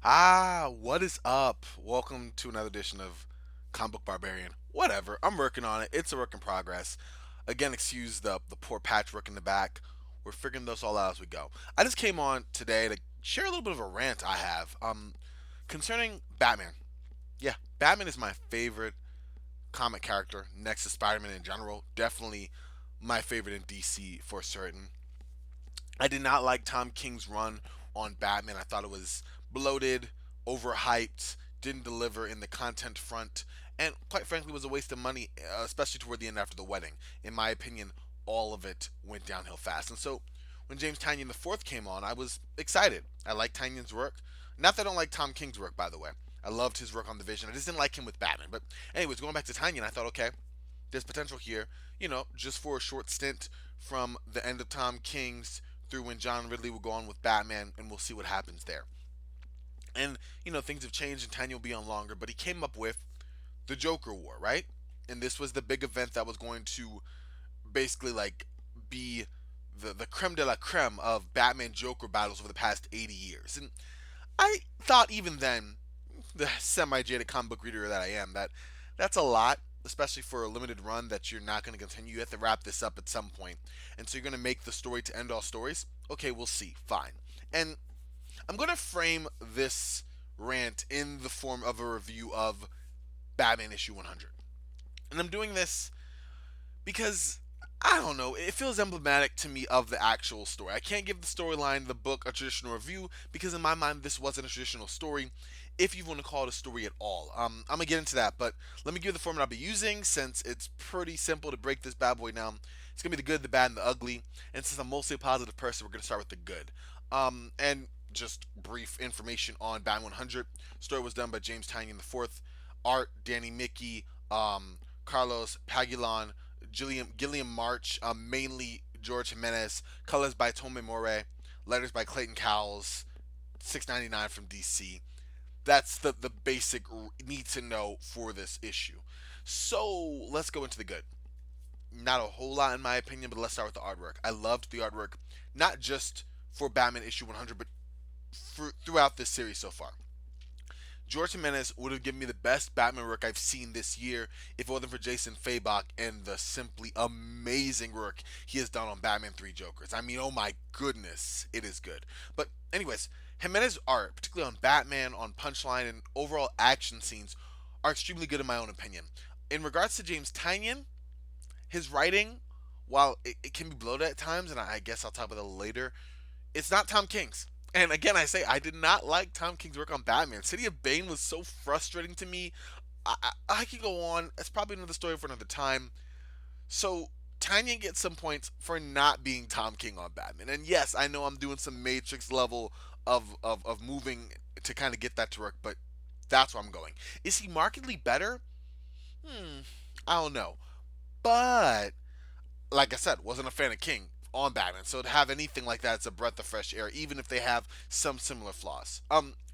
What is up? Welcome to another edition of Comic Book Barbarian. Whatever, I'm working on it. It's a work in progress. Again, excuse the poor patchwork in the back. We're figuring this all out as we go. I just came on today to share a little bit of a rant I have concerning Batman. Yeah, Batman is my favorite comic character next to Spider-Man in general. Definitely my favorite in DC for certain. I did not like Tom King's run on Batman. I thought it was bloated, overhyped, didn't deliver in the content front, and quite frankly was a waste of money, especially toward the end after the wedding. In my opinion, all of it went downhill fast. And so when James Tynion IV came on, I was excited. I liked Tynion's work. Not that I don't like Tom King's work, by the way. I loved his work on the Vision. I just didn't like him with Batman. But anyways, going back to Tynion, I thought, okay, there's potential here, just for a short stint from the end of Tom King's through when John Ridley will go on with Batman, and we'll see what happens there. And, things have changed and Tanya will be on longer, but he came up with the Joker War, right? And this was the big event that was going to basically, like, be the creme de la creme of Batman Joker battles over the past 80 years. And I thought even then, the semi jaded comic book reader that I am, that's a lot, especially for a limited run that you're not going to continue. You have to wrap this up at some point, and so you're going to make the story to end all stories. Okay, we'll see. Fine. And I'm going to frame this rant in the form of a review of Batman issue 100, and I'm doing this because I don't know, it feels emblematic to me of the actual story. I can't give the storyline, the book, a traditional review because in my mind this wasn't a traditional story, if you want to call it a story at all. I'm gonna get into that, but let me give you the format I'll be using since it's pretty simple to break this bad boy down. It's gonna be the good, the bad, and the ugly. And since I'm mostly a positive person, we're gonna start with the good. And just brief information on Batman 100. Story was done by James Tynion IV. Art Danny Mickey, Carlos Pagilon, Gilliam March, mainly George Jimenez. Colors by Tome More. Letters by Clayton Cowles. 6.99 from DC. That's the basic need to know for this issue. So let's go into the good. Not a whole lot in my opinion, but let's start with the artwork. I loved the artwork, not just for Batman issue 100, but throughout this series so far. George Jimenez would have given me the best Batman work I've seen this year if it wasn't for Jason Fabok and the simply amazing work he has done on Batman 3 Jokers. I mean, oh my goodness, it is good. But, anyways, Jimenez's art, particularly on Batman, on Punchline, and overall action scenes, are extremely good in my own opinion. In regards to James Tynion, his writing, while it can be bloated at times, and I guess I'll talk about that later, it's not Tom King's. And again, I say I did not like Tom King's work on Batman. City of Bane was so frustrating to me. I could go on. It's probably another story for another time. So Tanya gets some points for not being Tom King on Batman. And yes, I know I'm doing some Matrix level of moving to kind of get that to work, but that's where I'm going. Is he markedly better? I don't know. But like I said, wasn't a fan of King on Batman. So to have anything like that, it's a breath of fresh air, even if they have some similar flaws.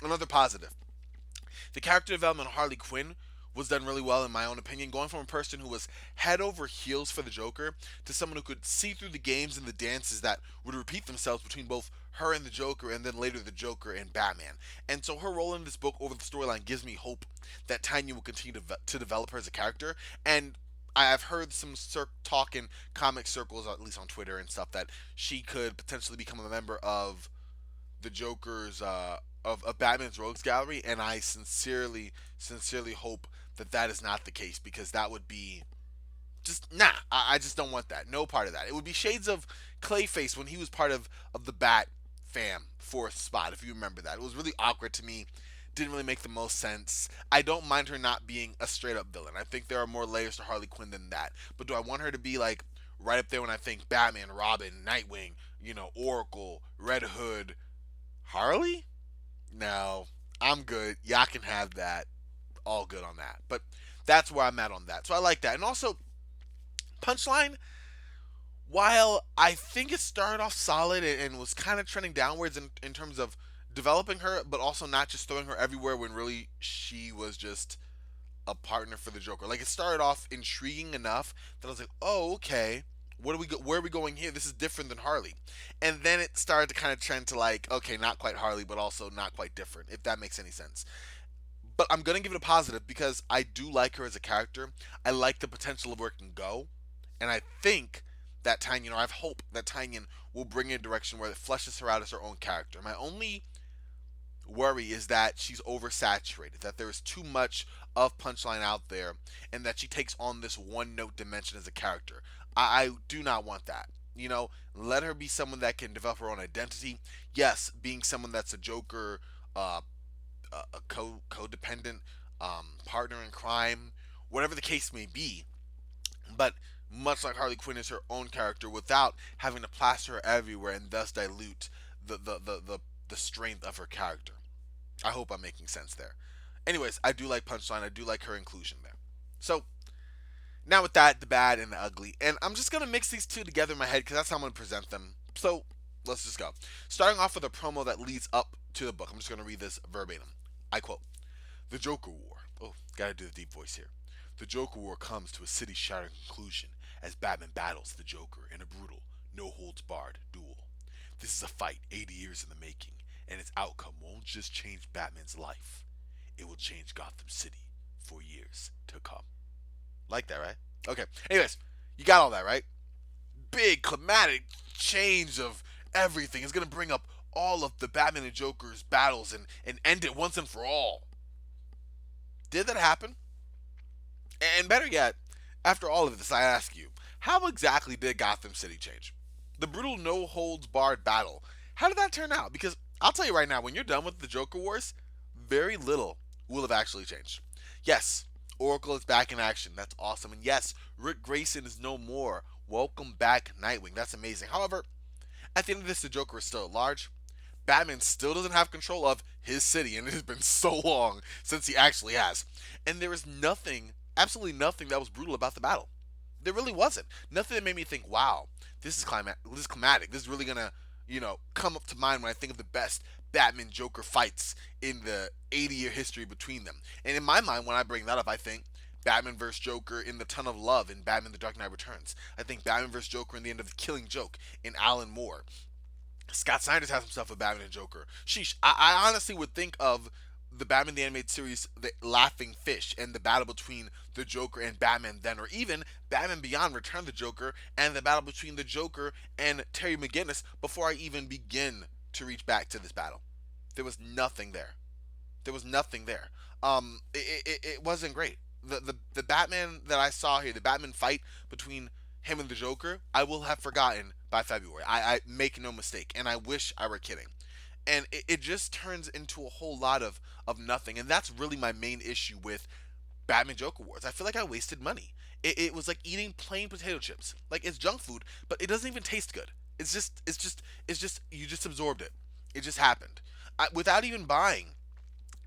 Another positive. The character development of Harley Quinn was done really well in my own opinion, going from a person who was head over heels for the Joker to someone who could see through the games and the dances that would repeat themselves between both her and the Joker and then later the Joker and Batman. And so her role in this book over the storyline gives me hope that Tanya will continue to develop her as a character. And I've heard some talk in comic circles, at least on Twitter and stuff, that she could potentially become a member of the Joker's of Batman's Rogues Gallery, and I sincerely hope that that is not the case because that would be just nah. I just don't want that. No part of that. It would be shades of Clayface when he was part of the Bat fam fourth spot. If you remember that, it was really awkward to me. Didn't really make the most sense. I don't mind her not being a straight up villain. I think there are more layers to Harley Quinn than that. But do I want her to be like right up there when I think Batman, Robin, Nightwing, Oracle, Red Hood, Harley? No, I'm good. Y'all can have that. All good on that. But that's where I'm at on that. So I like that. And also, Punchline, while I think it started off solid and was kind of trending downwards in terms of developing her, but also not just throwing her everywhere when really she was just a partner for the Joker. Like it started off intriguing enough that I was like, oh, okay. Where are we going here? This is different than Harley. And then it started to kind of trend to like, okay, not quite Harley, but also not quite different, if that makes any sense. But I'm gonna give it a positive because I do like her as a character. I like the potential of where it can go, and I think that Tynion, or I have hope that Tynion will bring in a direction where it fleshes her out as her own character. My only worry is that she's oversaturated, that there is too much of Punchline out there, and that she takes on this one note dimension as a character. I do not want that. Let her be someone that can develop her own identity. Yes, being someone that's a Joker, a codependent partner in crime, whatever the case may be. But much like Harley Quinn is her own character without having to plaster her everywhere and thus dilute the strength of her character. I hope I'm making sense there. Anyways, I do like Punchline. I do like her inclusion there. So now with that, the bad and the ugly, and I'm just gonna mix these two together in my head because that's how I'm gonna present them. So let's just go. Starting off with a promo that leads up to the book. I'm just gonna read this verbatim. I quote: "The Joker War." Oh, gotta do the deep voice here. "The Joker War comes to a city-shattering conclusion as Batman battles the Joker in a brutal, no-holds-barred duel. This is a fight 80 years in the making, and its outcome won't just change Batman's life, it will change Gotham City for years to come." Like that, right? Okay. Anyways, you got all that, right? Big climatic change of everything is going to bring up all of the Batman and Joker's battles and end it once and for all. Did that happen? And better yet, after all of this, I ask you, how exactly did Gotham City change? The brutal no holds barred battle, how did that turn out? Because I'll tell you right now, when you're done with the Joker Wars, very little will have actually changed. Yes, Oracle is back in action. That's awesome. And yes, Rick Grayson is no more. Welcome back, Nightwing. That's amazing. However, at the end of this, the Joker is still at large. Batman still doesn't have control of his city, and it has been so long since he actually has. And there is nothing, absolutely nothing, that was brutal about the battle. There really wasn't. Nothing that made me think, "Wow, this is climatic. This is really gonna, come up to mind when I think of the best Batman Joker fights in the 80-year history between them." And in my mind, when I bring that up, I think Batman vs. Joker in The Ton of Love in Batman The Dark Knight Returns. I think Batman vs. Joker in the end of The Killing Joke in Alan Moore. Scott Snyder has himself a Batman and Joker. Sheesh, I honestly would think of the Batman the Animated Series, The Laughing Fish, and the battle between the Joker and Batman then, or even Batman Beyond Return of the Joker, and the battle between the Joker and Terry McGinnis before I even begin to reach back to this battle. There was nothing there. There was nothing there. It wasn't great. The Batman that I saw here, the Batman fight between him and the Joker, I will have forgotten by February. I make no mistake, and I wish I were kidding. And it just turns into a whole lot of nothing, and that's really my main issue with Batman Joker Wars. I feel like I wasted money. It was like eating plain potato chips. Like, it's junk food, but it doesn't even taste good. It's just you just absorbed it. It just happened without even buying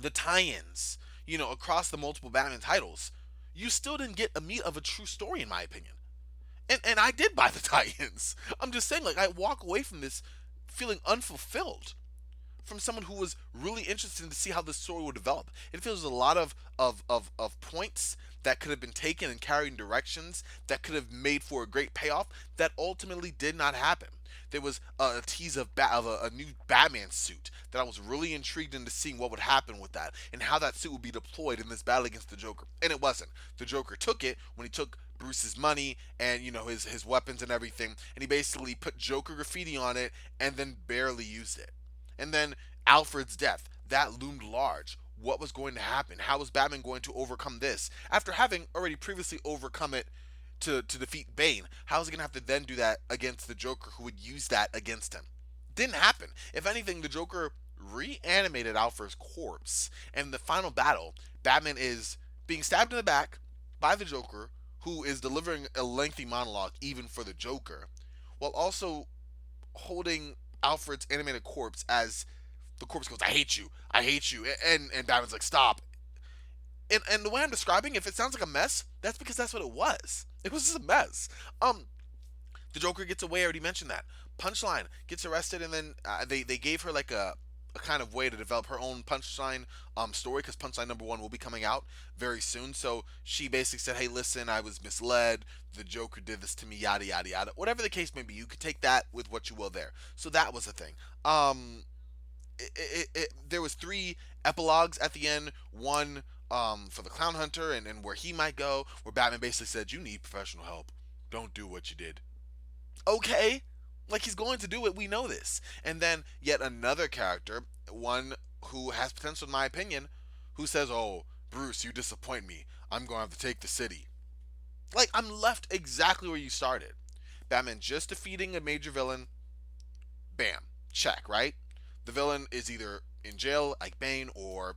the tie-ins, across the multiple Batman titles. You still didn't get a meat of a true story, in my opinion. And I did buy the tie-ins. I'm just saying, like, I walk away from this feeling unfulfilled from someone who was really interested to see how this story would develop. It feels a lot of points that could have been taken and carried in directions that could have made for a great payoff that ultimately did not happen. There was a tease of a new Batman suit that I was really intrigued into seeing what would happen with that and how that suit would be deployed in this battle against the Joker. And it wasn't. The Joker took it when he took Bruce's money and his weapons and everything, and he basically put Joker graffiti on it and then barely used it. And then Alfred's death, that loomed large. What was going to happen? How was Batman going to overcome this? After having already previously overcome it to defeat Bane, how is he going to have to then do that against the Joker who would use that against him? Didn't happen. If anything, the Joker reanimated Alfred's corpse. And in the final battle, Batman is being stabbed in the back by the Joker, who is delivering a lengthy monologue even for the Joker, while also holding Alfred's animated corpse as the corpse goes, I hate you," and Batman's like, "Stop." And the way I'm describing, if it sounds like a mess, that's because that's what it was. It was just a mess. The Joker gets away. I already mentioned that. Punchline gets arrested, and then they gave her like a kind of way to develop her own Punchline story, because Punchline number one will be coming out very soon. So she basically said, "Hey, listen, I was misled. The Joker did this to me. Yada yada yada. Whatever the case may be, you could take that with what you will there." So that was the thing. There was three epilogues at the end. One for the Clown Hunter and where he might go, where Batman basically said, "You need professional help. Don't do what you did." Okay, like he's going to do it. We know this. And then yet another character, one who has potential, in my opinion, who says, "Oh, Bruce, you disappoint me. I'm going to have to take the city." Like I'm left exactly where you started. Batman just defeating a major villain. Bam, check. Right. The villain is either in jail like Bane or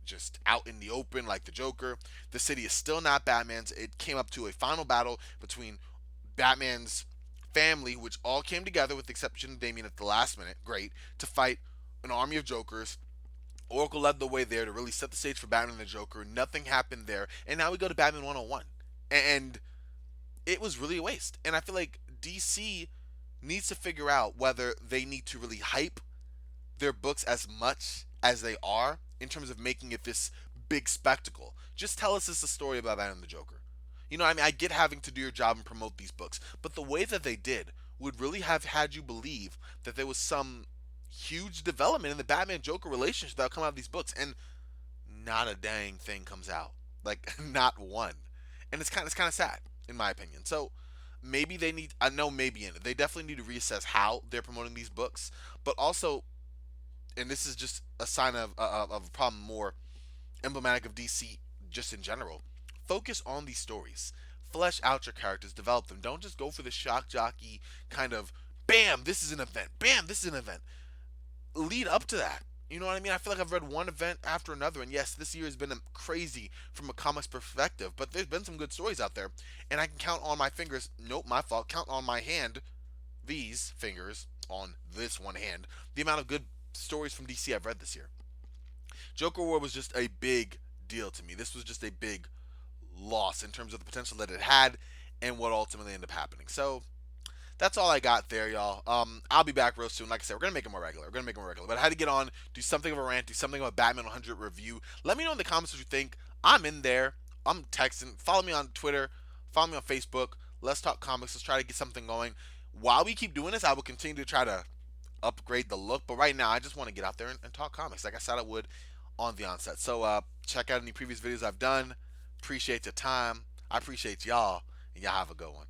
just out in the open like the Joker. The city is still not Batman's. It came up to a final battle between Batman's family, which all came together with the exception of Damian at the last minute, great, to fight an army of Jokers. Oracle led the way there to really set the stage for Batman and the Joker. Nothing happened there. And now we go to Batman 101. And it was really a waste. And I feel like DC needs to figure out whether they need to really hype their books as much as they are in terms of making it this big spectacle. Just tell us it's a story about Batman and the Joker. You know, what I mean, I get having to do your job and promote these books, but the way that they did would really have had you believe that there was some huge development in the Batman Joker relationship that will come out of these books, and not a dang thing comes out. Like not one, and it's kind of sad in my opinion. So maybe they need. I know maybe in it they definitely need to reassess how they're promoting these books, but also, and this is just a sign of a problem more emblematic of DC just in general. Focus on these stories. Flesh out your characters, develop them. Don't just go for the shock jockey kind of bam, this is an event. Bam, this is an event. Lead up to that. You know what I mean? I feel like I've read one event after another, and yes, this year has been crazy from a comics perspective, but there's been some good stories out there, and I can count on my fingers. Nope, my fault. Count on my hand, these fingers on this one hand, the amount of good stories from DC I've read this year. Joker War was just a big deal to me. This was just a big loss in terms of the potential that it had and what ultimately ended up happening. So that's all I got there, y'all. I'll be back real soon. Like I said, we're gonna make it more regular. We're gonna make it more regular. But I had to get on, do something of a rant, do something of a Batman 100 review. Let me know in the comments what you think. I'm in there. I'm texting. Follow me on Twitter. Follow me on Facebook. Let's talk comics. Let's try to get something going. While we keep doing this, I will continue to try to upgrade the look. But right now, I just want to get out there and talk comics, like I said I would on the onset. So check out any previous videos I've done. Appreciate your time. I appreciate y'all, and y'all have a good one.